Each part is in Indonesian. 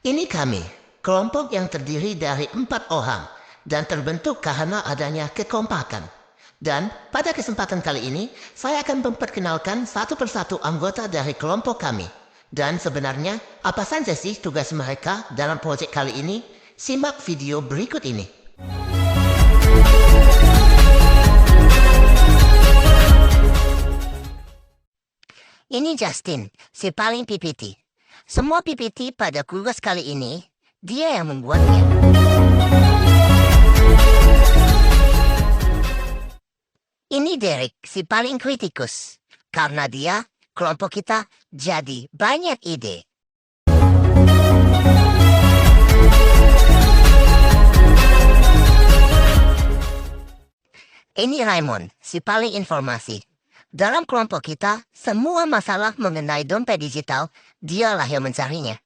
Ini kami, kelompok yang terdiri dari 4 orang dan terbentuk karena adanya kekompakan. Dan pada kesempatan kali ini, saya akan memperkenalkan satu persatu anggota dari kelompok kami. Dan sebenarnya, apa saja sih tugas mereka dalam proyek kali ini? Simak video berikut ini. Ini Justin, si paling PPT. Semua PPT pada tugas kali ini, dia yang membuatnya. Ini Derek, si paling kritikus. Karena dia, kelompok kita jadi banyak ide. Ini Raymond, si paling informasi. Dalam kelompok kita, semua masalah mengenai dompet digital, dialah yang mencarinya.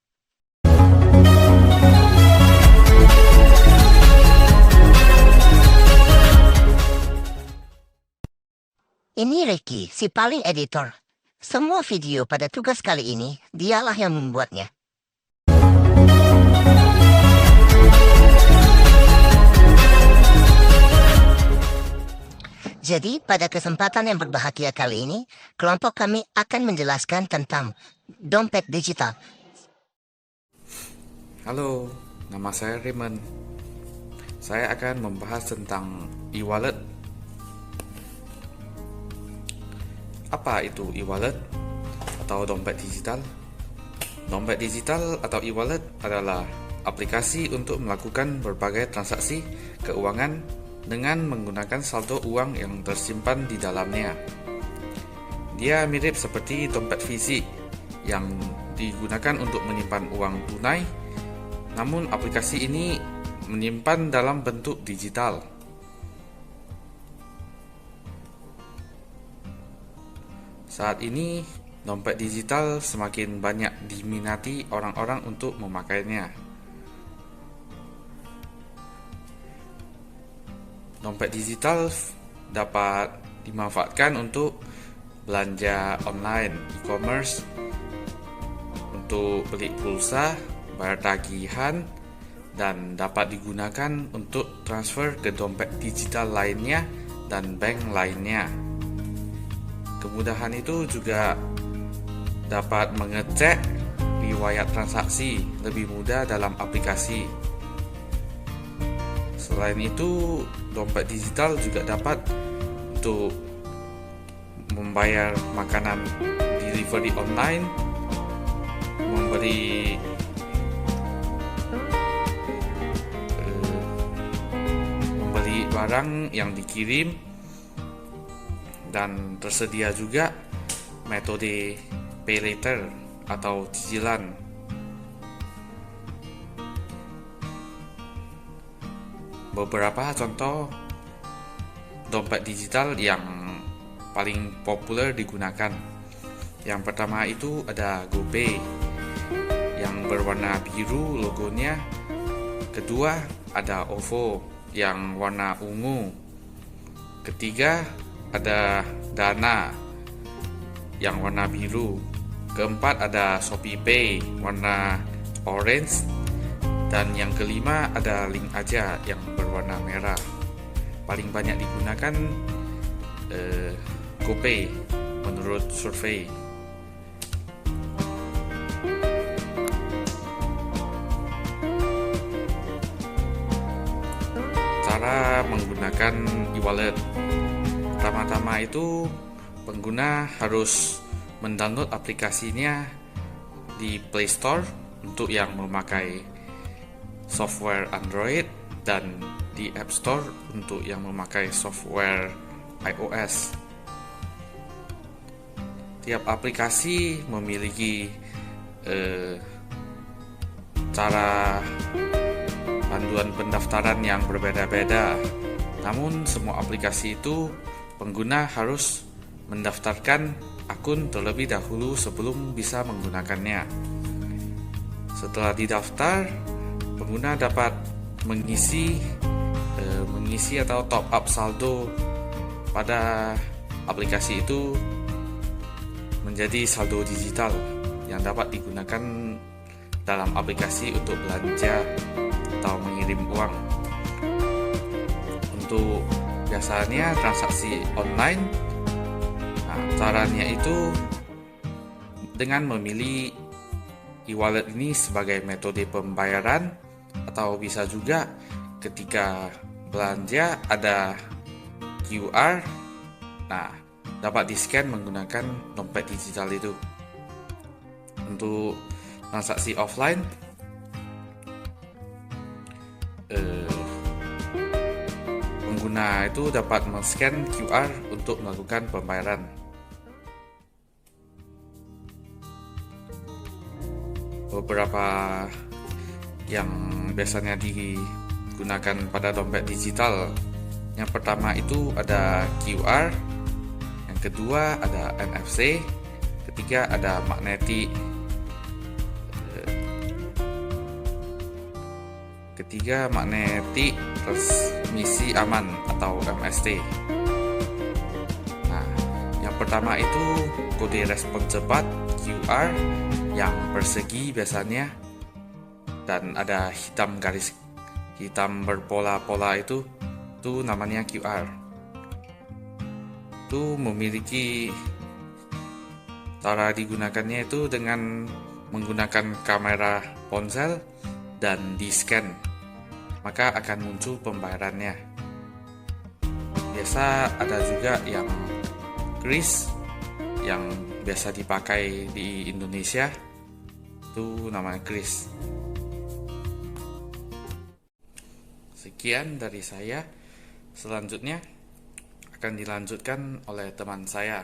Ini Ricky, si paling editor. Semua video pada tugas kali ini, dialah yang membuatnya. Jadi, pada kesempatan yang berbahagia kali ini, kelompok kami akan menjelaskan tentang dompet digital. Halo, nama saya Raymond. Saya akan membahas tentang e-wallet. Apa itu e-wallet atau dompet digital? Dompet digital atau e-wallet adalah aplikasi untuk melakukan berbagai transaksi keuangan dengan menggunakan saldo uang yang tersimpan di dalamnya. Dia mirip seperti dompet fisik yang digunakan untuk menyimpan uang tunai, namun aplikasi ini menyimpan dalam bentuk digital. Saat ini, dompet digital semakin banyak diminati orang-orang untuk memakainya. Dompet digital dapat dimanfaatkan untuk belanja online, e-commerce, untuk beli pulsa, bayar tagihan, dan dapat digunakan untuk transfer ke dompet digital lainnya dan bank lainnya. Kemudahan itu juga dapat mengecek riwayat transaksi lebih mudah dalam aplikasi. Selain itu, dompet digital juga dapat untuk membayar makanan delivery online, memberi barang yang dikirim, dan tersedia juga metode pay later atau cicilan. Beberapa contoh dompet digital yang paling populer digunakan. Yang pertama itu ada GoPay yang berwarna biru logonya. Kedua ada OVO yang warna ungu. Ketiga ada Dana yang warna biru. Keempat ada ShopeePay warna orange. Dan yang kelima ada Link Aja yang berwarna merah. Paling banyak digunakan GoPay menurut survei. Cara menggunakan e-wallet. Pertama-tama itu pengguna harus mendownload aplikasinya di Play Store untuk yang memakai software Android dan di App Store untuk yang memakai software iOS. Tiap aplikasi memiliki cara panduan pendaftaran yang berbeda-beda. Namun semua aplikasi itu pengguna harus mendaftarkan akun terlebih dahulu sebelum bisa menggunakannya. Setelah didaftar, pengguna dapat mengisi atau top up saldo pada aplikasi itu menjadi saldo digital yang dapat digunakan dalam aplikasi untuk belanja atau mengirim uang. Untuk biasanya transaksi online, caranya itu dengan memilih e-wallet ini sebagai metode pembayaran, atau bisa juga ketika belanja ada QR, dapat di-scan menggunakan dompet digital itu. Untuk transaksi offline, pengguna itu dapat men-scan QR untuk melakukan pembayaran. Beberapa yang biasanya digunakan pada dompet digital, yang pertama itu ada QR, yang kedua ada NFC, ketiga ada magnetik, transmisi aman atau MST. Yang pertama itu kode respon cepat QR yang persegi biasanya, dan ada hitam berpola-pola itu namanya QR. Itu memiliki cara digunakannya itu dengan menggunakan kamera ponsel dan di-scan, maka akan muncul pembayarannya. Biasa ada juga yang kris yang biasa dipakai di Indonesia, itu namanya kris. Sekian dari saya. Selanjutnya akan dilanjutkan oleh teman saya.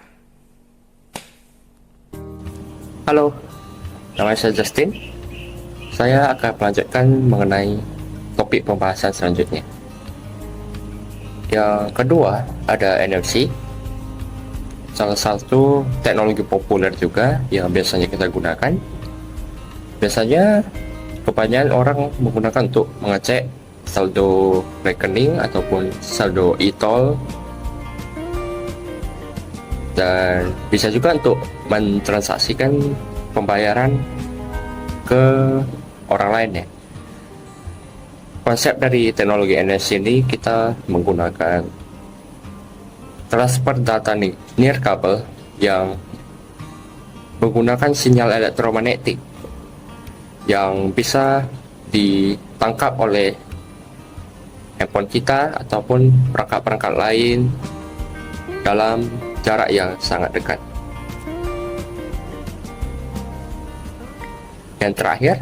Halo, nama saya Justin. Saya akan melanjutkan mengenai topik pembahasan selanjutnya. Yang kedua ada NFC, salah satu teknologi populer juga yang biasanya kita gunakan. Biasanya kebanyakan orang menggunakan untuk mengecek saldo rekening ataupun saldo e-tol, dan bisa juga untuk mentransaksikan pembayaran ke orang lain ya. Konsep dari teknologi NFC ini kita menggunakan transfer data nirkabel yang menggunakan sinyal elektromagnetik yang bisa ditangkap oleh handphone kita ataupun perangkat-perangkat lain dalam jarak yang sangat dekat. Yang terakhir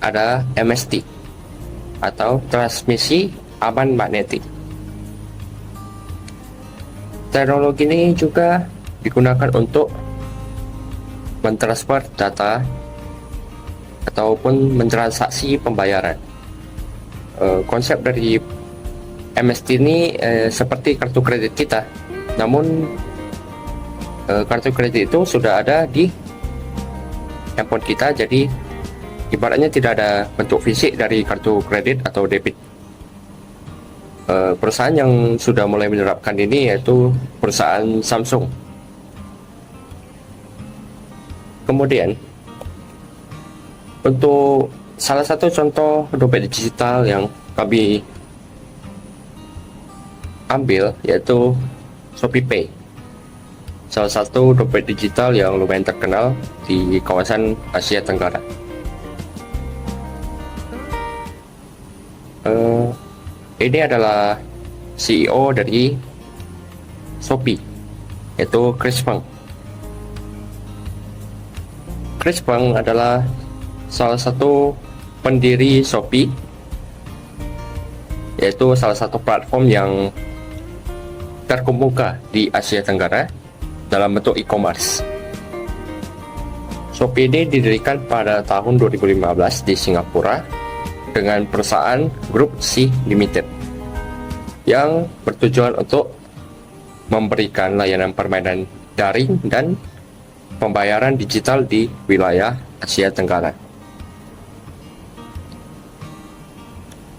ada MST atau transmisi aman magnetik. Teknologi ini juga digunakan untuk mentransfer data ataupun mentransaksi pembayaran. Konsep dari MST ini seperti kartu kredit kita, namun kartu kredit itu sudah ada di handphone kita, jadi ibaratnya tidak ada bentuk fisik dari kartu kredit atau debit. Perusahaan yang sudah mulai menerapkan ini yaitu perusahaan Samsung. Kemudian untuk salah satu contoh dompet digital yang kami ambil yaitu ShopeePay, salah satu dompet digital yang lumayan terkenal di kawasan Asia Tenggara. Ini adalah CEO dari Shopee, yaitu Chris Feng. Chris Feng adalah salah satu pendiri Shopee, yaitu salah satu platform yang terkemuka di Asia Tenggara dalam bentuk e-commerce. Shopee ini didirikan pada tahun 2015 di Singapura dengan perusahaan grup C Limited yang bertujuan untuk memberikan layanan permainan daring dan pembayaran digital di wilayah Asia Tenggara.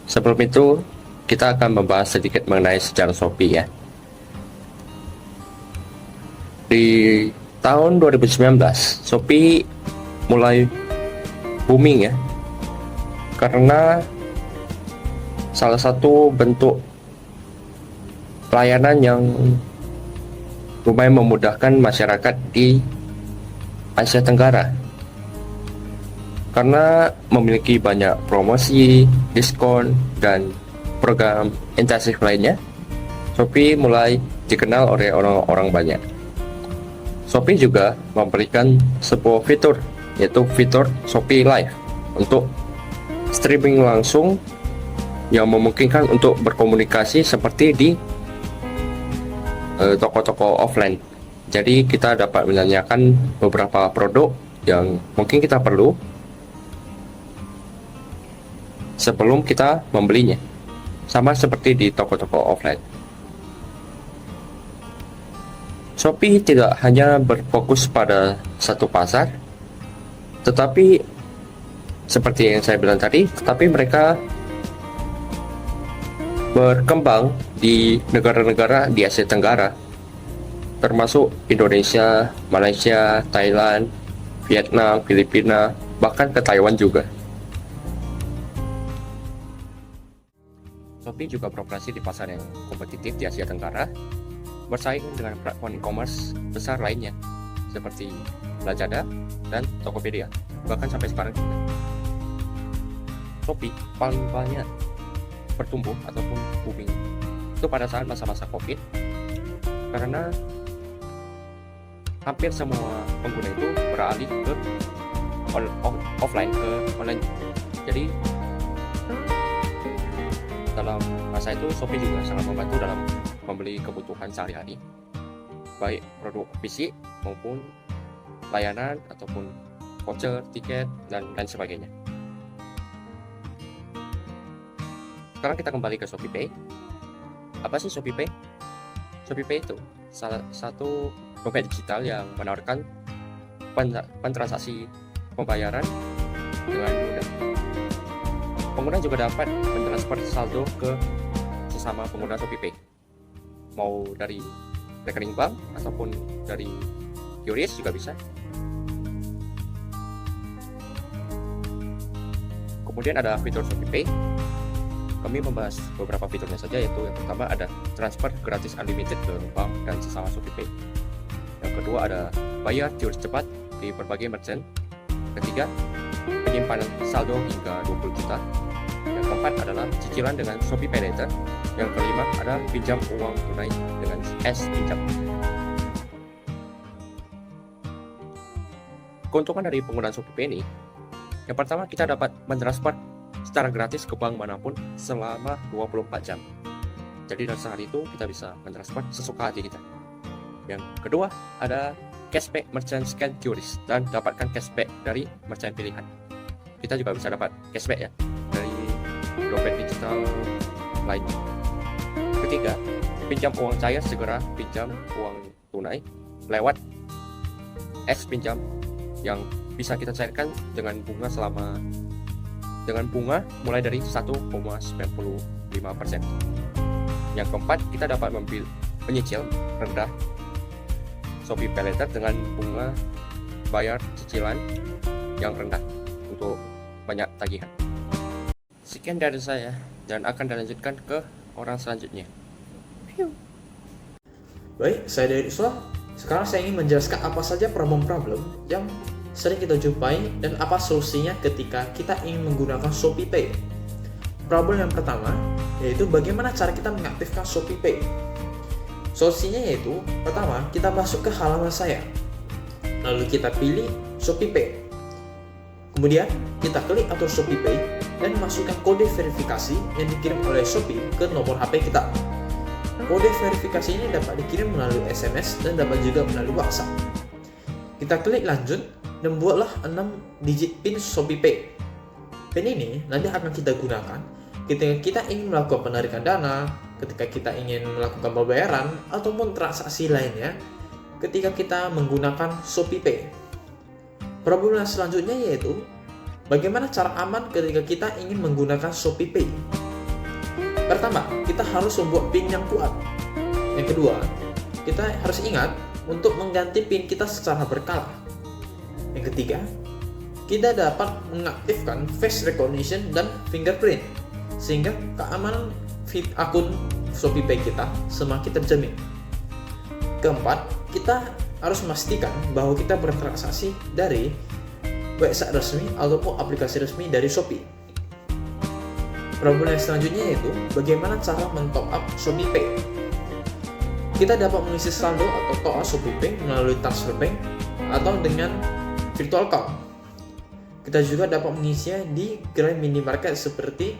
Sebelum itu, kita akan membahas sedikit mengenai sejarah Shopee ya. di tahun 2019 Shopee mulai booming ya, karena salah satu bentuk pelayanan yang lumayan memudahkan masyarakat di Asia Tenggara, karena memiliki banyak promosi, diskon, dan program intensif lainnya. Shopee mulai dikenal oleh orang-orang banyak. Shopee juga memberikan sebuah fitur, yaitu fitur Shopee Live, untuk streaming langsung yang memungkinkan untuk berkomunikasi seperti di toko-toko offline. Jadi kita dapat menanyakan beberapa produk yang mungkin kita perlu sebelum kita membelinya, sama seperti di toko-toko offline. Shopee tidak hanya berfokus pada satu pasar, tetapi seperti yang saya bilang tadi, tetapi mereka berkembang di negara-negara di Asia Tenggara, termasuk Indonesia, Malaysia, Thailand, Vietnam, Filipina, bahkan ke Taiwan juga. Shopee juga beroperasi di pasar yang kompetitif di Asia Tenggara, bersaing dengan platform e-commerce besar lainnya seperti Lazada dan Tokopedia. Bahkan sampai sekarang Shopee paling banyak bertumbuh ataupun booming itu pada saat masa-masa COVID, karena hampir semua pengguna itu beralih ke offline ke online. Jadi dalam masa itu Shopee juga sangat membantu dalam membeli kebutuhan sehari-hari, baik produk fisik maupun layanan ataupun voucher, tiket, dan lain sebagainya. Sekarang kita kembali ke ShopeePay. Apa sih ShopeePay? ShopeePay itu salah satu dompet digital yang menawarkan transaksi pembayaran dengan mudah. Pengguna juga dapat mentransfer saldo ke sesama pengguna ShopeePay, mau dari rekening bank ataupun dari QRIS juga bisa. Kemudian ada fitur ShopeePay. Kami membahas beberapa fiturnya saja, yaitu yang pertama ada transfer gratis unlimited ke bank dan sesama ShopeePay. Yang kedua ada bayar QRIS cepat di berbagai merchant. Ketiga, penyimpanan saldo hingga 20 juta. Yang keempat adalah cicilan dengan ShopeePay Later. Yang kelima ada pinjam uang tunai dengan S-Pinjam. Keuntungan dari penggunaan ShopeePay ini, yang pertama kita dapat mentransfer secara gratis ke bank manapun selama 24 jam. Jadi dalam sehari itu kita bisa mentransfer sesuka hati kita. Yang kedua ada cashback merchant scan QRIS dan dapatkan cashback dari merchant pilihan. Kita juga bisa dapat cashback ya dari dompet digital lainnya. Ketiga, pinjam uang cair segera pinjam uang tunai lewat S-Pinjam yang bisa kita cairkan dengan bunga mulai dari 1,95%. Yang keempat, kita dapat menyicil rendah ShopeePay Later dengan bunga bayar cicilan yang rendah untuk banyak tagihan. Sekian dari saya dan akan dilanjutkan ke orang selanjutnya. Baik, saya dari Iswa. Sekarang saya ingin menjelaskan apa saja problem-problem yang sering kita jumpai dan apa solusinya ketika kita ingin menggunakan ShopeePay. Problem yang pertama yaitu bagaimana cara kita mengaktifkan ShopeePay. Solusinya yaitu pertama, kita masuk ke halaman saya, lalu kita pilih ShopeePay. Kemudian kita klik atur ShopeePay dan masukkan kode verifikasi yang dikirim oleh Shopee ke nomor HP kita. Kode verifikasi ini dapat dikirim melalui SMS dan dapat juga melalui WhatsApp. Kita klik lanjut dan buatlah 6 digit PIN ShopeePay. PIN ini nanti akan kita gunakan ketika kita ingin melakukan penarikan dana, ketika kita ingin melakukan pembayaran, ataupun transaksi lainnya ketika kita menggunakan ShopeePay. Problem yang selanjutnya yaitu bagaimana cara aman ketika kita ingin menggunakan ShopeePay. Pertama, kita harus membuat PIN yang kuat. Yang kedua, kita harus ingat untuk mengganti PIN kita secara berkala. Yang ketiga, kita dapat mengaktifkan face recognition dan fingerprint sehingga keamanan akun ShopeePay kita semakin terjamin. Keempat, kita harus memastikan bahwa kita bertransaksi dari website resmi ataupun aplikasi resmi dari Shopee. Problem yang selanjutnya yaitu bagaimana cara men-top up ShopeePay. Kita dapat mengisi saldo atau top up ShopeePay melalui transfer bank atau dengan virtual card. Kita juga dapat mengisinya di gerai minimarket seperti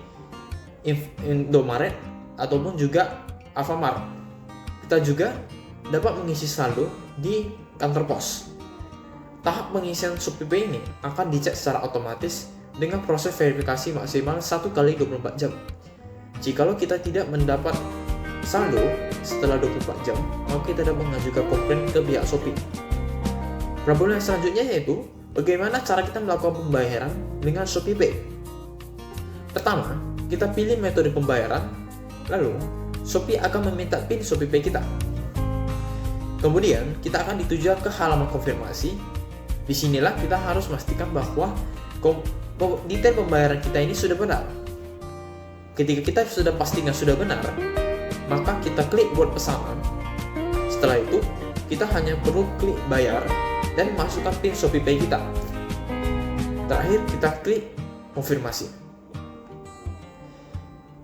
Indomaret ataupun juga Alfamart. Kita juga dapat mengisi saldo di kantor pos. Tahap pengisian ShopeePay ini akan dicek secara otomatis dengan proses verifikasi maksimal 1 kali 24 jam. Jikalau kita tidak mendapat saldo setelah 24 jam, maka kita dapat mengajukan komplain ke pihak Shopee. Problem yang selanjutnya yaitu bagaimana cara kita melakukan pembayaran dengan ShopeePay. Pertama, kita pilih metode pembayaran, lalu Shopee akan meminta PIN ShopeePay kita. Kemudian, kita akan dituju ke halaman konfirmasi. Disinilah kita harus memastikan bahwa detail pembayaran kita ini sudah benar. Ketika kita sudah pastikan sudah benar, maka kita klik buat pesanan. Setelah itu, kita hanya perlu klik bayar dan masukkan PIN ShopeePay kita. Terakhir, kita klik konfirmasi.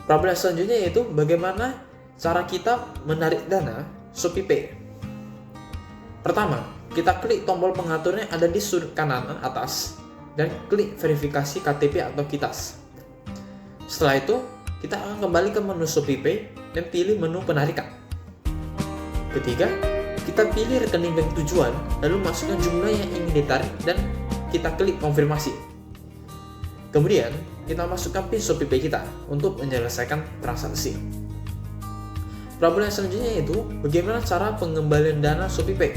Problem selanjutnya yaitu bagaimana cara kita menarik dana ShopeePay. Pertama, kita klik tombol pengaturnya ada di sudut kanan atas dan klik verifikasi KTP atau KITAS. Setelah itu, kita akan kembali ke menu ShopeePay dan pilih menu penarikan. Ketiga, kita pilih rekening bank tujuan lalu masukkan jumlah yang ingin ditarik dan kita klik konfirmasi. Kemudian, kita masukkan PIN ShopeePay kita untuk menyelesaikan transaksi. Problem selanjutnya yaitu bagaimana cara pengembalian dana ShopeePay.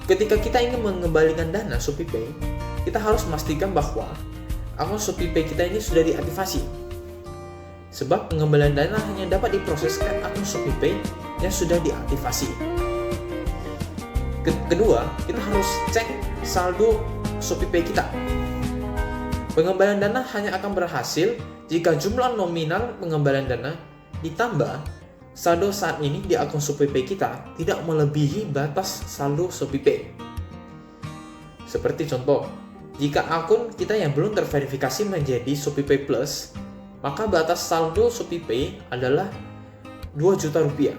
Ketika kita ingin mengembalikan dana ShopeePay, kita harus memastikan bahwa akun ShopeePay kita ini sudah diaktifasi. Sebab pengembalian dana hanya dapat diproseskan akun ShopeePay yang sudah diaktifasi. Kedua, kita harus cek saldo ShopeePay kita. Pengembalian dana hanya akan berhasil jika jumlah nominal pengembalian dana ditambah saldo saat ini di akun ShopeePay kita tidak melebihi batas saldo ShopeePay. Seperti contoh, jika akun kita yang belum terverifikasi menjadi ShopeePay Plus, maka batas saldo ShopeePay adalah 2 juta rupiah.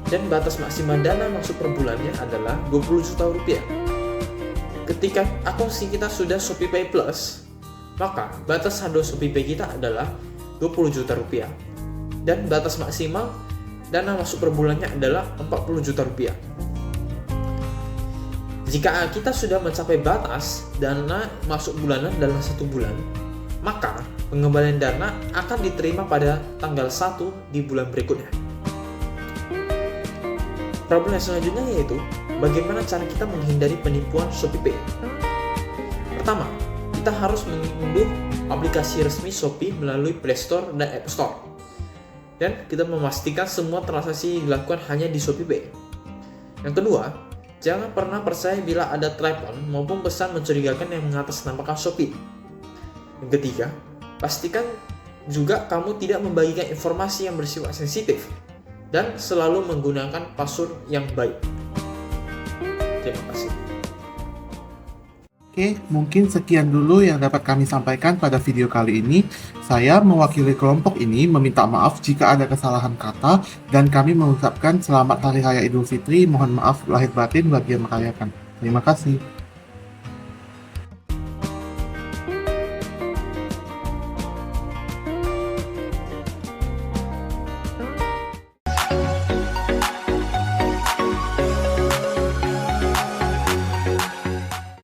Dan batas maksimal dana masuk per bulannya adalah 20 juta rupiah. Ketika akun kita sudah ShopeePay Plus, maka batas saldo ShopeePay kita adalah 20 juta rupiah. Dan batas maksimal dana masuk per bulannya adalah 40 juta rupiah. Jika kita sudah mencapai batas dana masuk bulanan dalam 1 bulan, maka pengembalian dana akan diterima pada tanggal 1 di bulan berikutnya. Problem yang selanjutnya yaitu bagaimana cara kita menghindari penipuan ShopeePay. Pertama, kita harus mengunduh aplikasi resmi Shopee melalui Play Store dan App Store. Dan kita memastikan semua transaksi dilakukan hanya di ShopeePay. Yang kedua, jangan pernah percaya bila ada telepon maupun pesan mencurigakan yang mengatasnamakan Shopee. Yang ketiga, pastikan juga kamu tidak membagikan informasi yang bersifat sensitif dan selalu menggunakan password yang baik. Terima kasih. Oke, mungkin sekian dulu yang dapat kami sampaikan pada video kali ini. Saya mewakili kelompok ini meminta maaf jika ada kesalahan kata dan kami mengucapkan selamat Hari Raya Idul Fitri. Mohon maaf lahir batin bagi yang merayakan. Terima kasih.